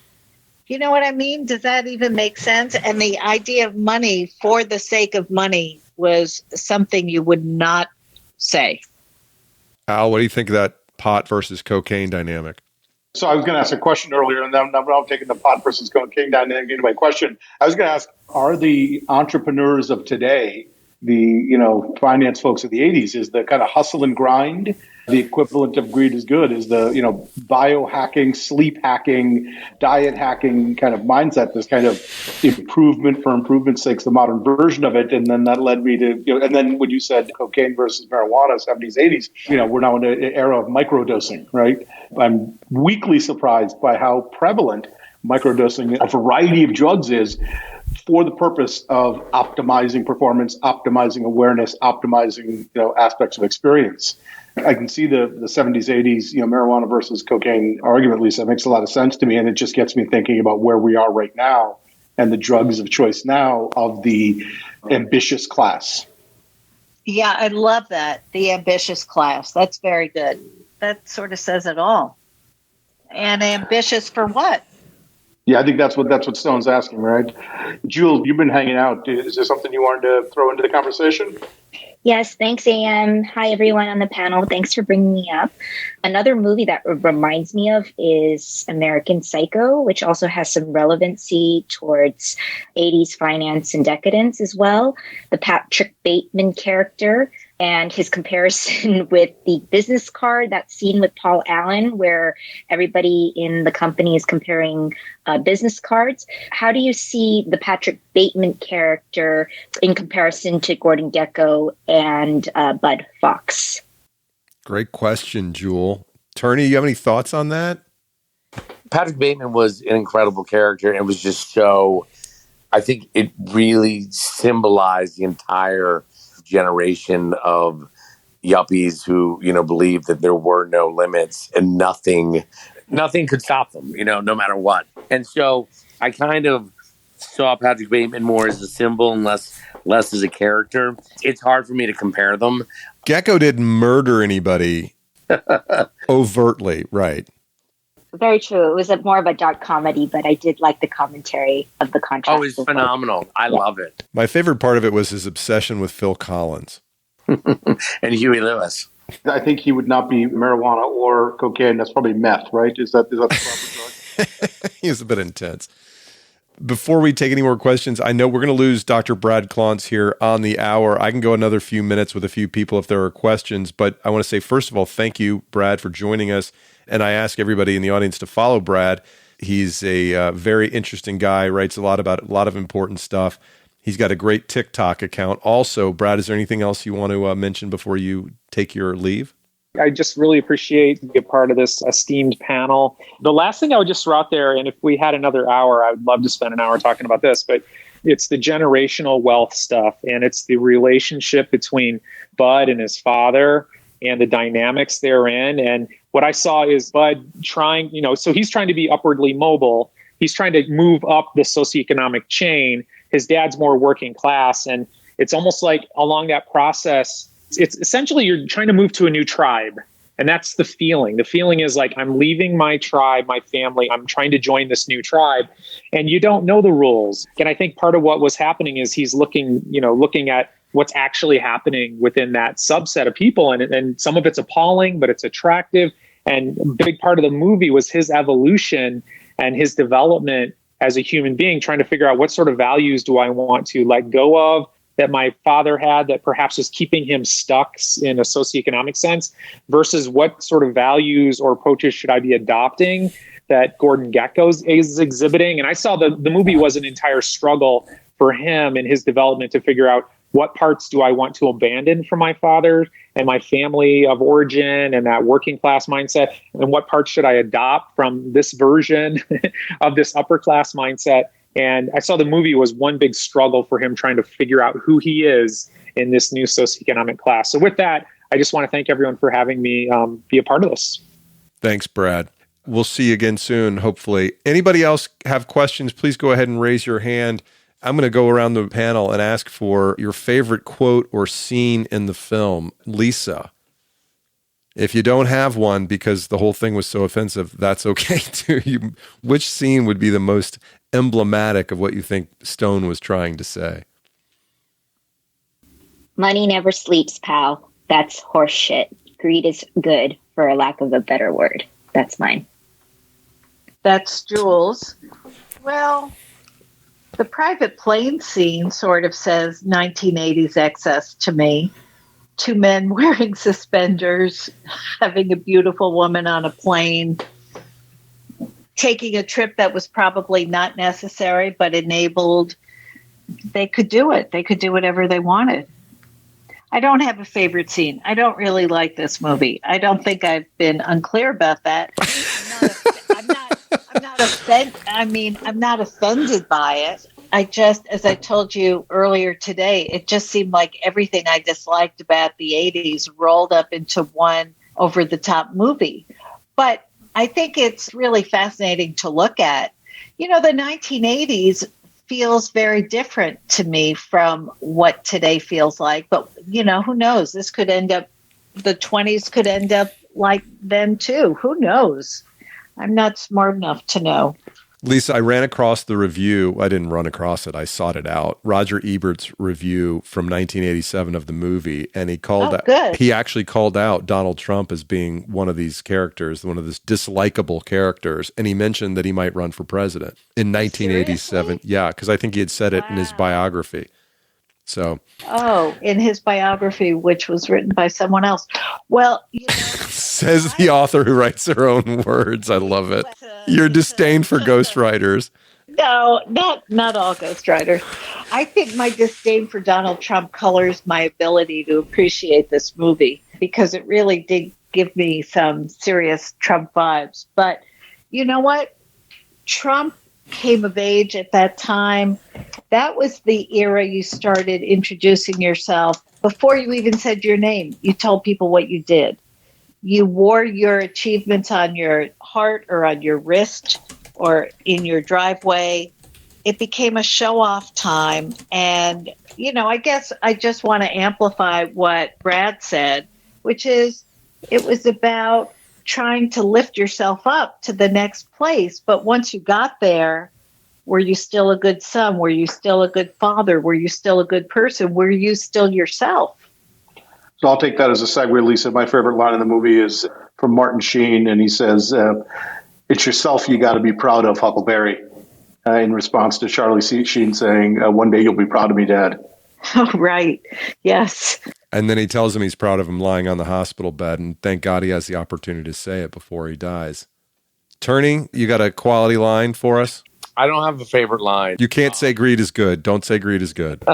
You know what I mean? Does that even make sense? And the idea of money for the sake of money was something you would not say. Al, what do you think of that pot versus cocaine dynamic? So I was going to ask a question earlier, and then I'm taking the pod person's going king down and into my question. I was going to ask, are the entrepreneurs of today, the finance folks of the 80s, is the kind of hustle and grind the equivalent of greed is good? Is the biohacking, sleep hacking, diet hacking kind of mindset, this kind of improvement for improvement's sake, the modern version of it? And then that led me to and then when you said cocaine versus marijuana, 70s, 80s, we're now in an era of microdosing, right? I'm weakly surprised by how prevalent microdosing, a variety of drugs, is for the purpose of optimizing performance, optimizing awareness, optimizing aspects of experience. I can see the 70s, 80s, marijuana versus cocaine argument, Lisa. It makes a lot of sense to me, and it just gets me thinking about where we are right now and the drugs of choice now of the ambitious class. Yeah, I love that. The ambitious class. That's very good. That sort of says it all. And ambitious for what? Yeah, I think that's what Stone's asking, right? Jewel, you've been hanging out. Is there something you wanted to throw into the conversation? Yes, thanks, AM. Hi, everyone on the panel. Thanks for bringing me up. Another movie that reminds me of is American Psycho, which also has some relevancy towards 80s finance and decadence as well. The Patrick Bateman character and his comparison with the business card, that scene with Paul Allen, where everybody in the company is comparing business cards. How do you see the Patrick Bateman character in comparison to Gordon Gekko and Bud Fox? Great question, Jewel. Turney, you have any thoughts on that? Patrick Bateman was an incredible character, and it was just so, I think it really symbolized the entire generation of yuppies who, believed that there were no limits and nothing could stop them, no matter what. And so I kind of saw Patrick Bateman more as a symbol and less as a character. It's hard for me to compare them. Gekko didn't murder anybody overtly, right? Very true. It was more of a dark comedy, but I did like the commentary of the contrast. Oh, it's phenomenal. I love it. My favorite part of it was his obsession with Phil Collins. And Huey Lewis. I think he would not be marijuana or cocaine. That's probably meth, right? Is that the proper drug? He's a bit intense. Before we take any more questions, I know we're going to lose Dr. Brad Klontz here on the hour. I can go another few minutes with a few people if there are questions, but I want to say, first of all, thank you, Brad, for joining us. And I ask everybody in the audience to follow Brad. He's a very interesting guy, writes a lot about a lot of important stuff. He's got a great TikTok account. Also, Brad, is there anything else you want to mention before you take your leave? I just really appreciate being a part of this esteemed panel. The last thing I would just throw out there, and if we had another hour, I would love to spend an hour talking about this, but it's the generational wealth stuff, and it's the relationship between Bud and his father and the dynamics therein. And what I saw is Bud trying, so he's trying to be upwardly mobile. He's trying to move up the socioeconomic chain. His dad's more working class. And it's almost like along that process, it's essentially you're trying to move to a new tribe. And that's the feeling. The feeling is like, I'm leaving my tribe, my family. I'm trying to join this new tribe. And you don't know the rules. And I think part of what was happening is he's looking at what's actually happening within that subset of people. And some of it's appalling, but it's attractive. And a big part of the movie was his evolution and his development as a human being, trying to figure out what sort of values do I want to let go of that my father had that perhaps was keeping him stuck in a socioeconomic sense versus what sort of values or approaches should I be adopting that Gordon Gekko is exhibiting. And I saw the movie was an entire struggle for him in his development to figure out what parts do I want to abandon from my father and my family of origin and that working class mindset, and what parts should I adopt from this version of this upper class mindset. And I saw the movie was one big struggle for him trying to figure out who he is in this new socioeconomic class. So with that, I just want to thank everyone for having me be a part of this. Thanks, Brad. We'll see you again soon, hopefully. Anybody else have questions, please go ahead and raise your hand. I'm going to go around the panel and ask for your favorite quote or scene in the film. Lisa, if you don't have one because the whole thing was so offensive, that's okay too. Which scene would be the most emblematic of what you think Stone was trying to say? Money never sleeps, pal. That's horse shit. Greed is good, for a lack of a better word. That's mine. That's Jules. Well, the private plane scene sort of says 1980s excess to me. Two men wearing suspenders, having a beautiful woman on a plane, taking a trip that was probably not necessary but enabled. They could do it. They could do whatever they wanted. I don't have a favorite scene. I don't really like this movie. I don't think I've been unclear about that. I'm not offended by it. I just, as I told you earlier today, it just seemed like everything I disliked about the 80s rolled up into one over-the-top movie. But I think it's really fascinating to look at. You know, the 1980s feels very different to me from what today feels like. But, you know, who knows? This could end up, the 20s could end up like then too. Who knows? I'm not smart enough to know. Lisa, I ran across the review. I didn't run across it. I sought it out. Roger Ebert's review from 1987 of the movie. And he actually called out Donald Trump as being one of these characters, one of these dislikable characters. And he mentioned that he might run for president in 1987. Seriously? Yeah, because I think he had said it in his biography. So. Oh, in his biography, which was written by someone else. Well, you know, says the author who writes their own words. I love it. Your disdain for ghostwriters. No, not all ghostwriters. I think my disdain for Donald Trump colors my ability to appreciate this movie because it really did give me some serious Trump vibes. But you know what? Trump came of age at that time. That was the era you started introducing yourself. Before you even said your name, you told people what you did. You wore your achievements on your heart or on your wrist or in your driveway. It became a show-off time. And, you know, I guess I just want to amplify what Brad said, which is it was about trying to lift yourself up to the next place. But once you got there, were you still a good son? Were you still a good father? Were you still a good person? Were you still yourself? So I'll take that as a segue, Lisa. My favorite line in the movie is from Martin Sheen, and he says, it's yourself you got to be proud of, Huckleberry, in response to Charlie Sheen saying, one day you'll be proud of me, Dad. Oh, right. Yes. And then he tells him he's proud of him lying on the hospital bed, and thank God he has the opportunity to say it before he dies. Turney, you got a quality line for us? I don't have a favorite line. You can't say greed is good. Don't say greed is good.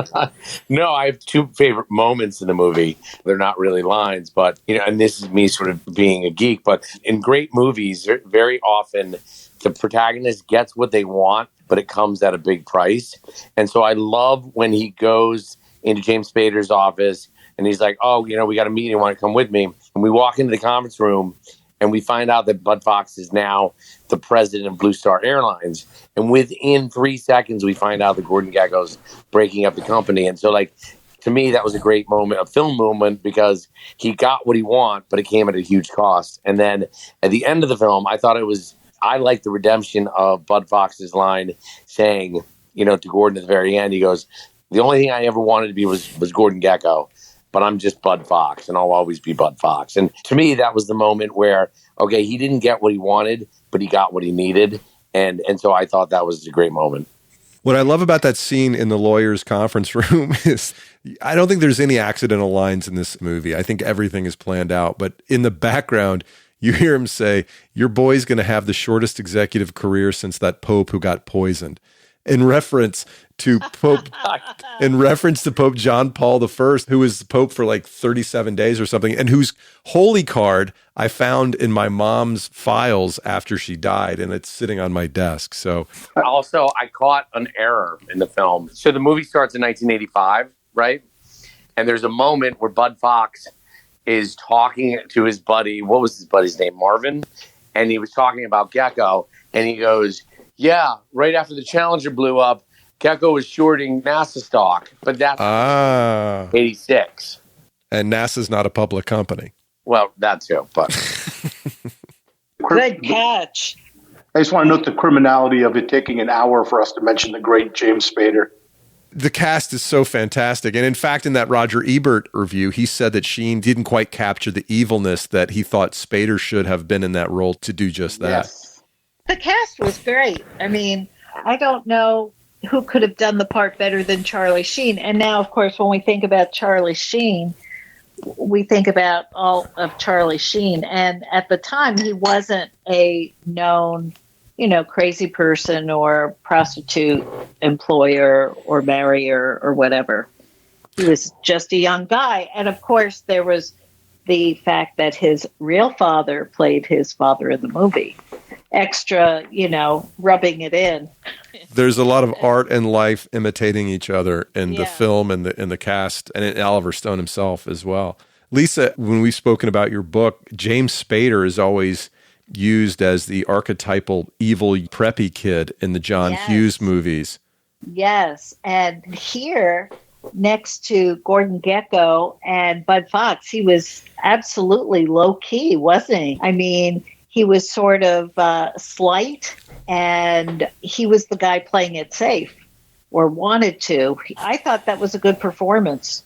No, I have two favorite moments in the movie. They're not really lines, but, you know, and this is me sort of being a geek, but in great movies, very often the protagonist gets what they want, but it comes at a big price. And so I love when he goes into James Spader's office and he's like, oh, you know, we got a meeting. Want to come with me? And we walk into the conference room and we find out that Bud Fox is now the president of Blue Star Airlines. And within 3 seconds, we find out that Gordon Gekko's breaking up the company. And so, like, to me, that was a great moment, a film moment, because he got what he wanted, but it came at a huge cost. And then at the end of the film, I liked the redemption of Bud Fox's line saying, you know, to Gordon at the very end, he goes, the only thing I ever wanted to be was Gordon Gekko, but I'm just Bud Fox and I'll always be Bud Fox. And to me, that was the moment where, okay, he didn't get what he wanted, but he got what he needed. And so I thought that was a great moment. What I love about that scene in the lawyer's conference room is I don't think there's any accidental lines in this movie. I think everything is planned out. But in the background, you hear him say, your boy's going to have the shortest executive career since that Pope who got poisoned. In reference to Pope John Paul I, who was Pope for like 37 days or something, and whose holy card I found in my mom's files after she died, and it's sitting on my desk. So also, I caught an error in the film. So the movie starts in 1985, right? And there's a moment where Bud Fox is talking to his buddy. What was his buddy's name? Marvin. And he was talking about Gekko, and he goes, yeah, right after the Challenger blew up, Gekko was shorting NASA stock, but that's 86. And NASA's not a public company. Well, that too, but. Good catch. I just want to note the criminality of it taking an hour for us to mention the great James Spader. The cast is so fantastic. And in fact, in that Roger Ebert review, he said that Sheen didn't quite capture the evilness that he thought Spader should have been in that role to do just that. Yes. The cast was great. I mean, I don't know who could have done the part better than Charlie Sheen. And now, of course, when we think about Charlie Sheen, we think about all of Charlie Sheen. And at the time, he wasn't a known, crazy person or prostitute employer or marrier or whatever. He was just a young guy. And of course, there was the fact that his real father played his father in the movie. Extra, rubbing it in. There's a lot of art and life imitating each other in the film and the cast, and in Oliver Stone himself as well. Lisa, when we've spoken about your book, James Spader is always used as the archetypal evil preppy kid in the John Hughes movies. Yes, and here, next to Gordon Gekko and Bud Fox, he was absolutely low-key, wasn't he? I mean, he was sort of slight, and he was the guy playing it safe, or wanted to. I thought that was a good performance.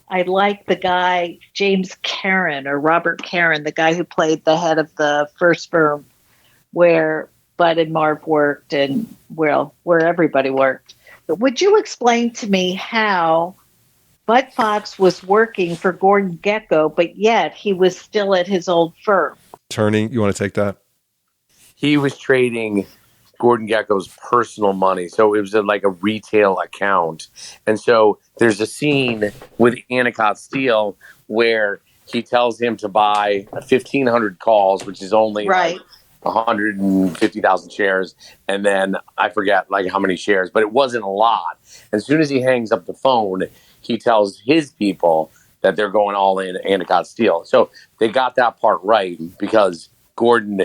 I like the guy, James Caron, or Robert Caron, the guy who played the head of the first firm where Bud and Marv worked and, where everybody worked. But would you explain to me how Bud Fox was working for Gordon Gekko, but yet he was still at his old firm? Turney, you want to take that? He was trading Gordon Gekko's personal money. So it was like a retail account. And so there's a scene with Anacott Steel where he tells him to buy 1,500 calls, which is only like 150,000 shares. And then I forget like how many shares, but it wasn't a lot. As soon as he hangs up the phone, he tells his people that they're going all in Anacott Steel. So they got that part right because Gordon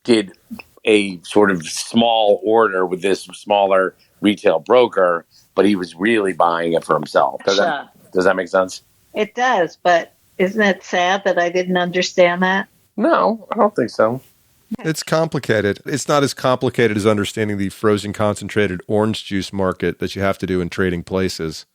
did a sort of small order with this smaller retail broker, but he was really buying it for himself. Does that make sense? It does, but isn't it sad that I didn't understand that? No, I don't think so. It's complicated. It's not as complicated as understanding the frozen concentrated orange juice market that you have to do in trading places.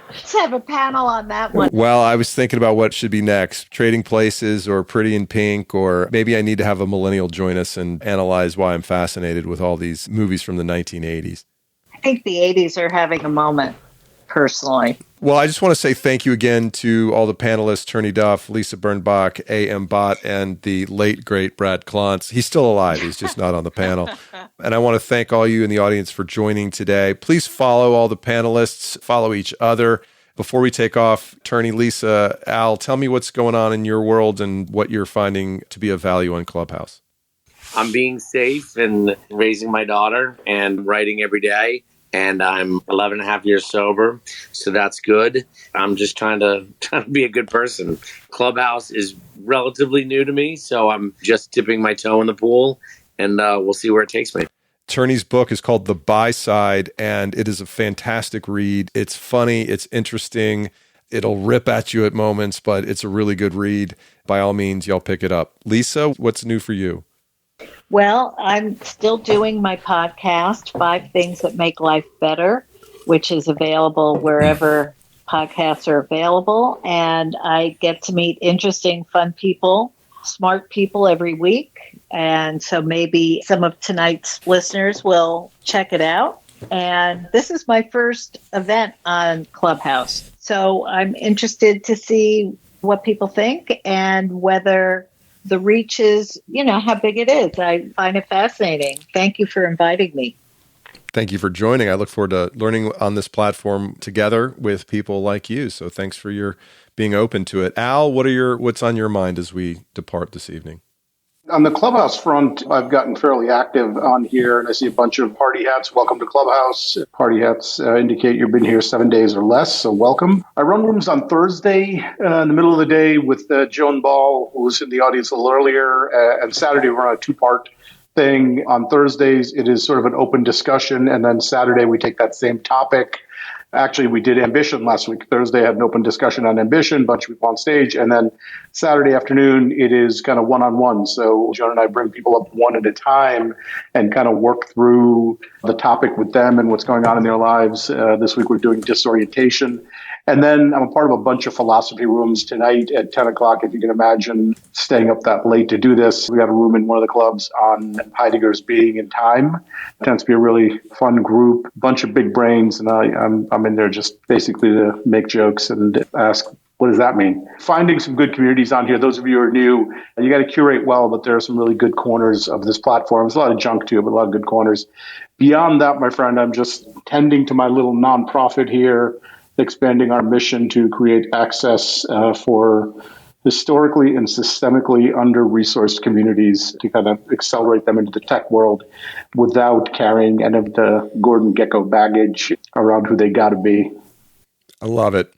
Let's have a panel on that one. Well, I was thinking about what should be next. Trading Places or Pretty in Pink, or maybe I need to have a millennial join us and analyze why I'm fascinated with all these movies from the 1980s. I think the 80s are having a moment, personally. Well, I just want to say thank you again to all the panelists, Turney Duff, Lisa Birnbach, A.M. Bhatt, and the late, great Brad Klontz. He's still alive. He's just not on the panel. And I want to thank all you in the audience for joining today. Please follow all the panelists, follow each other. Before we take off, Turney, Lisa, Al, tell me what's going on in your world and what you're finding to be of value on Clubhouse. I'm being safe and raising my daughter and writing every day. And I'm 11 and a half years sober, so that's good. I'm just trying to be a good person. Clubhouse is relatively new to me, so I'm just dipping my toe in the pool, and we'll see where it takes me. Turney's book is called The Buy Side, and it is a fantastic read. It's funny, it's interesting, it'll rip at you at moments, but it's a really good read. By all means, y'all pick it up. Lisa, what's new for you? Well, I'm still doing my podcast, 5 Things That Make Life Better, which is available wherever podcasts are available. And I get to meet interesting, fun people, smart people every week. And so maybe some of tonight's listeners will check it out. And this is my first event on Clubhouse. So I'm interested to see what people think and whether the reach is, how big it is. I find it fascinating. Thank you for inviting me. Thank you for joining. I look forward to learning on this platform together with people like you. So thanks for your being open to it. Al, what's on your mind as we depart this evening? On the Clubhouse front, I've gotten fairly active on here, and I see a bunch of party hats. Welcome to Clubhouse. Party hats indicate you've been here 7 days or less, so welcome. I run rooms on Thursday in the middle of the day with Joan Ball, who was in the audience a little earlier, and Saturday we're on a 2-part thing. On Thursdays, it is sort of an open discussion, and then Saturday we take that same topic. Actually, we did ambition last week. Thursday, I had an open discussion on ambition, a bunch of people on stage. And then Saturday afternoon, it is kind of one-on-one. So Joan and I bring people up one at a time and kind of work through the topic with them and what's going on in their lives. This week, we're doing disorientation. And then I'm a part of a bunch of philosophy rooms tonight at 10 o'clock, if you can imagine staying up that late to do this. We got a room in one of the clubs on Heidegger's Being and Time. It tends to be a really fun group, bunch of big brains, and I'm in there just basically to make jokes and ask, what does that mean? Finding some good communities on here. Those of you who are new, you got to curate well, but there are some really good corners of this platform. There's a lot of junk too, but a lot of good corners. Beyond that, my friend, I'm just tending to my little nonprofit here, expanding our mission to create access for historically and systemically under-resourced communities to kind of accelerate them into the tech world without carrying any of the Gordon Gekko baggage around who they got to be. I love it.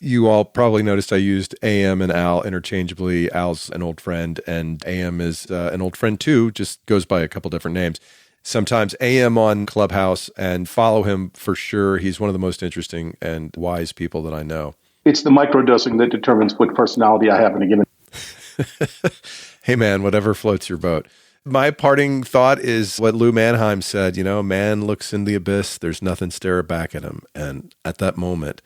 You all probably noticed I used AM and Al interchangeably. Al's an old friend, and AM is an old friend too, just goes by a couple different names. Sometimes AM on Clubhouse, and follow him for sure. He's one of the most interesting and wise people that I know. It's the microdosing that determines what personality I have in a given. Hey man, whatever floats your boat. My parting thought is what Lou Mannheim said, man looks in the abyss, there's nothing staring back at him. And at that moment,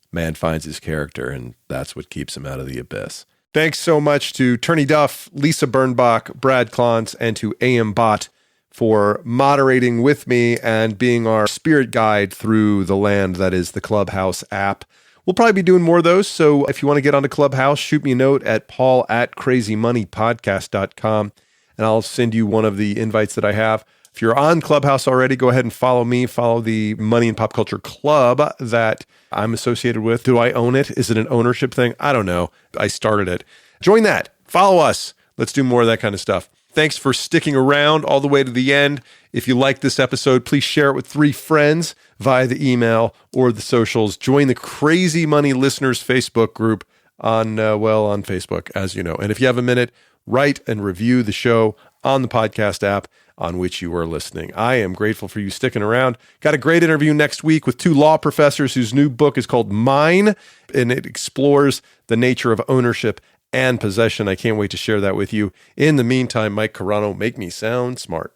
man finds his character, and that's what keeps him out of the abyss. Thanks so much to Turney Duff, Lisa Birnbach, Brad Klontz, and to AM Bhatt for moderating with me and being our spirit guide through the land that is the Clubhouse app. We'll probably be doing more of those, so if you want to get onto Clubhouse, shoot me a note at paul@crazymoneypodcast.com, and I'll send you one of the invites that I have. If you're on Clubhouse already, go ahead and follow me. Follow the Money and Pop Culture Club that I'm associated with. Do I own it? Is it an ownership thing? I don't know. I started it. Join that. Follow us. Let's do more of that kind of stuff. Thanks for sticking around all the way to the end. If you like this episode, please share it with 3 friends via the email or the socials. Join the Crazy Money Listeners Facebook group on Facebook, as you know. And if you have a minute, write and review the show on the podcast app on which you are listening. I am grateful for you sticking around. Got a great interview next week with 2 law professors whose new book is called Mine, and it explores the nature of ownership and possession. I can't wait to share that with you. In the meantime, Mike Carano, make me sound smart.